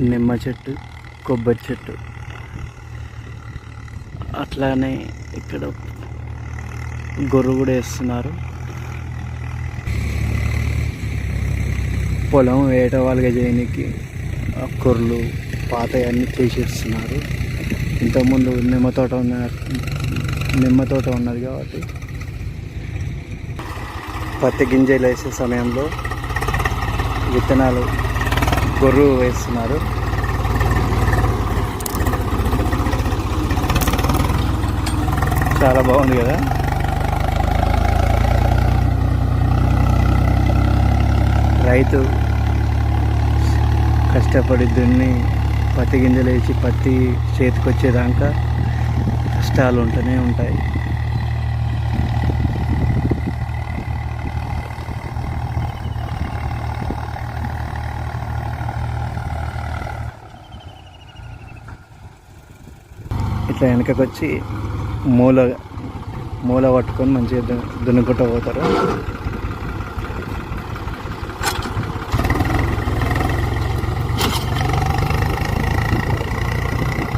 నిమ్మ చెట్టు, కొబ్బరి చెట్టు, అట్లానే ఇక్కడ గొర్రు కూడా వేస్తున్నారు. పొలం వేటవాళ్ళుగా చేయడానికి కొర్రలు పాత అన్నీ తీసేస్తున్నారు. ఇంతకుముందు నిమ్మ తోట ఉన్నది కాబట్టి పత్తి గింజలు వేసే సమయంలో విత్తనాలు గొర్రు వేస్తున్నారు. చాలా బాగుంది కదా. రైతు కష్టపడి దున్ని పత్తి గింజలు వేసి పత్తి చేతికి వచ్చేదాకా కష్టాలు ఉంటూనే ఉంటాయి. ఇట్లా వెనకకు వచ్చి మూల పట్టుకొని మంచిగా దున్నుకుంటూ పోతారు.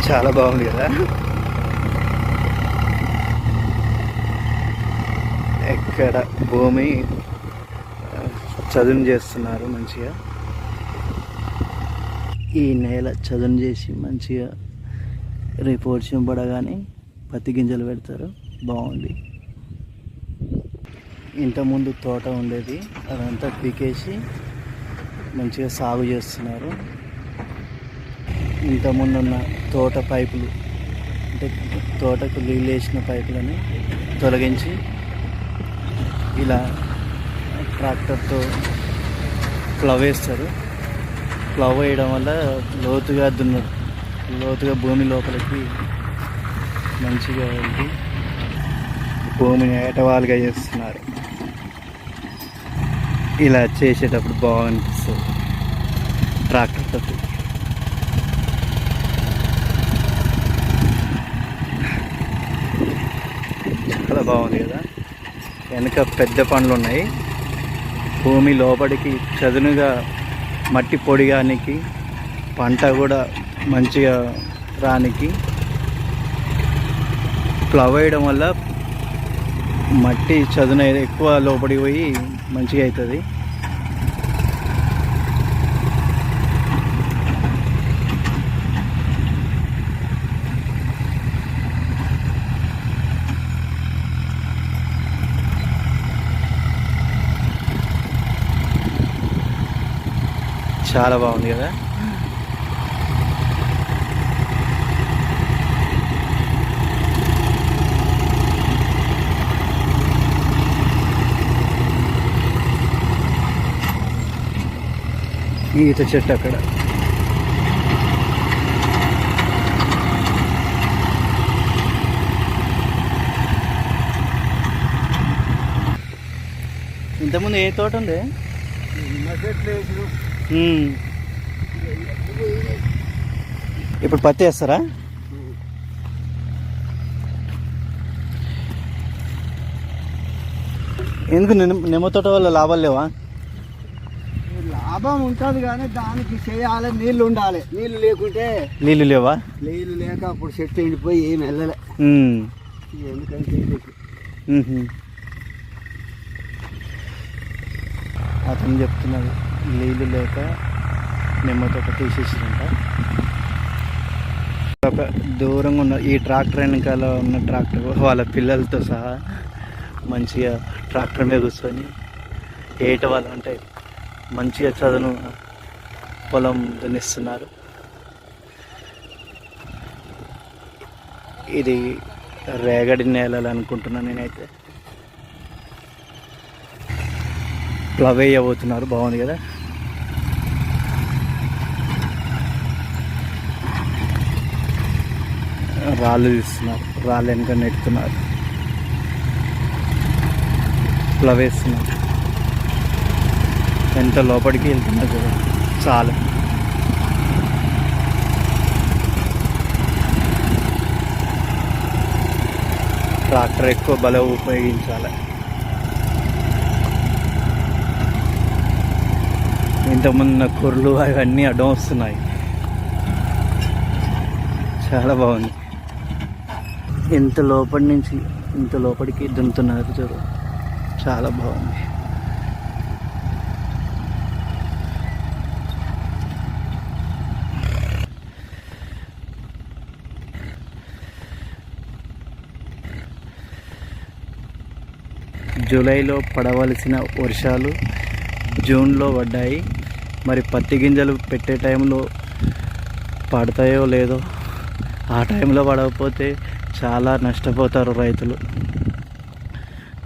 చాలా బాగుంది కదా. ఎక్కడ భూమి చదును చేస్తున్నారు మంచిగా. ఈ నేల చదును చేసి మంచిగా రేపు వర్షం పడగానే పత్తి గింజలు పెడతారు. బాగుంది. ఇంతకుముందు తోట ఉండేది, అదంతా పీకేసి మంచిగా సాగు చేస్తున్నారు. ఇంతకుముందు ఉన్న తోట పైపులు అంటే తోటకు నీళ్ళు వేసిన పైపులని తొలగించి ఇలా ట్రాక్టర్తో ప్లవ్ వేస్తారు. ప్లవ్ వేయడం వల్ల లోతుగా భూమి లోపలికి మంచిగా వెళ్ళి భూమిని ఏటవాలుగా చేస్తున్నారు. ఇలా చేసేటప్పుడు బాగా అనిపిస్తుంది ట్రాక్టర్తో. చాలా బాగుంది కదా. వెనక పెద్ద పండ్లు ఉన్నాయి. భూమి లోపలికి చదునుగా మట్టి పొడిగానికి పంట కూడా మంచిగా రానికి ప్లవ్ వేయడం వల్ల మట్టి చదును ఎక్కువ లోపలికి పోయి మంచిగా అవుతుంది. చాలా బాగుంది కదా. ఈత చెట్టు అక్కడ. ఇంతకుముందు ఏ తోట ఉంది? ఇప్పుడు పత్తి వేస్తారా? ఎందుకు నిమ్మ తోట వల్ల లాభాలు లేవా? లాభం ఉంటుంది కానీ దానికి చేయాలి, నీళ్ళు ఉండాలి. నీళ్ళు లేకుంటే నీళ్ళు లేవా? నీళ్ళు లేక అప్పుడు చెట్టు ఎండిపోయి ఏం వెళ్ళలే. ఎందుకంటే అతను చెప్తున్నాడు నీళ్ళు లేక నిమ్మ తోట తీసేసిందంట. ఒక దూరంగా ఉన్న ఈ ట్రాక్టర్ వెనకాల ఉన్న ట్రాక్టర్ వాళ్ళ పిల్లలతో సహా మంచిగా ట్రాక్టర్ మీద కూర్చొని ఏట వాళ్ళు అంటే మంచిగా చదును పొలం దున్నిస్తున్నారు. ఇది రేగడి నేలలు అనుకుంటున్నాను నేనైతే. ప్లవ్ వేయబోతున్నారు. బాగుంది కదా. రాళ్ళు తీస్తున్నారు, రాళ్ళు వెనక నెట్టుతున్నారు, ప్లవ్ వేస్తున్నారు. ఎంత లోపలికి వెళ్తున్నారు కదా. చాలా ట్రాక్టర్ ఎక్కువ బలం ఉపయోగించాలి. ఇంతకుముందు కొర్రలు అవన్నీ అడ్డం వస్తున్నాయి. చాలా బాగుంది. ఎంత లోపలి నుంచి ఇంత లోపలికి దున్నుతున్నారు చూడు, చాలా బాగుంది. జూలైలో పడవలసిన వర్షాలు జూన్లో పడ్డాయి. మరి పత్తి గింజలు పెట్టే టైంలో పడతాయో లేదో. ఆ టైంలో పడకపోతే చాలా నష్టపోతారు రైతులు.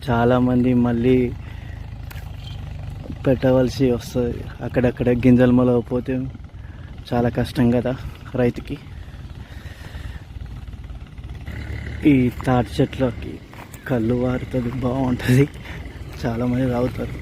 చాలామంది మళ్ళీ పెట్టవలసి వస్తుంది. అక్కడక్కడ గింజలు మొలకపోతే చాలా కష్టం కదా రైతుకి. ఈ తాటి చెట్లకి కళ్ళు వారుతుంది, బాగుంటుంది, చాలామంది తాగుతారు.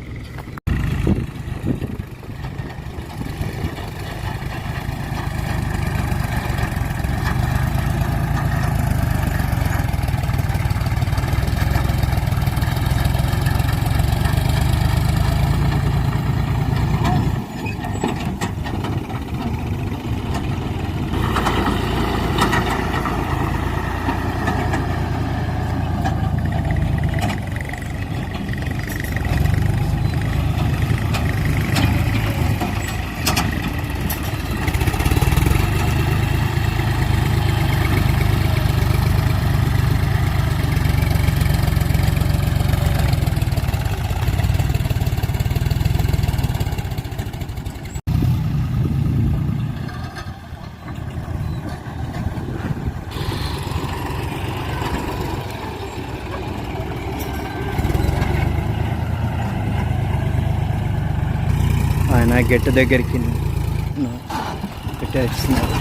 ఆయన గెట్టు దగ్గరికి పెట్టేస్తున్నారు.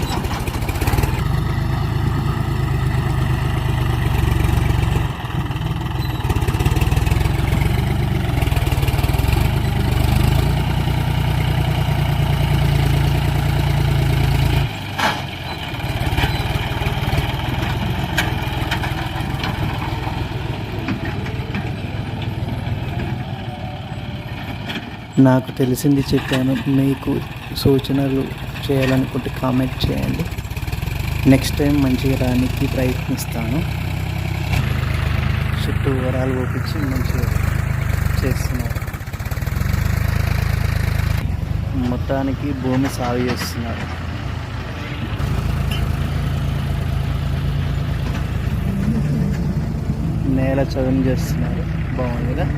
నాకు తెలిసింది చెప్పాను. మీకు సూచనలు చేయాలనుకుంటే కామెంట్ చేయండి. నెక్స్ట్ టైం మంచిగా రానికి ప్రయత్నిస్తాను. చుట్టూ వరాలు ఒప్పించి మంచిగా చేస్తున్నారు. మొత్తానికి భూమి సాగు చేస్తున్నారు. నేల చదును చేస్తున్నారు. బాగుంది కదా.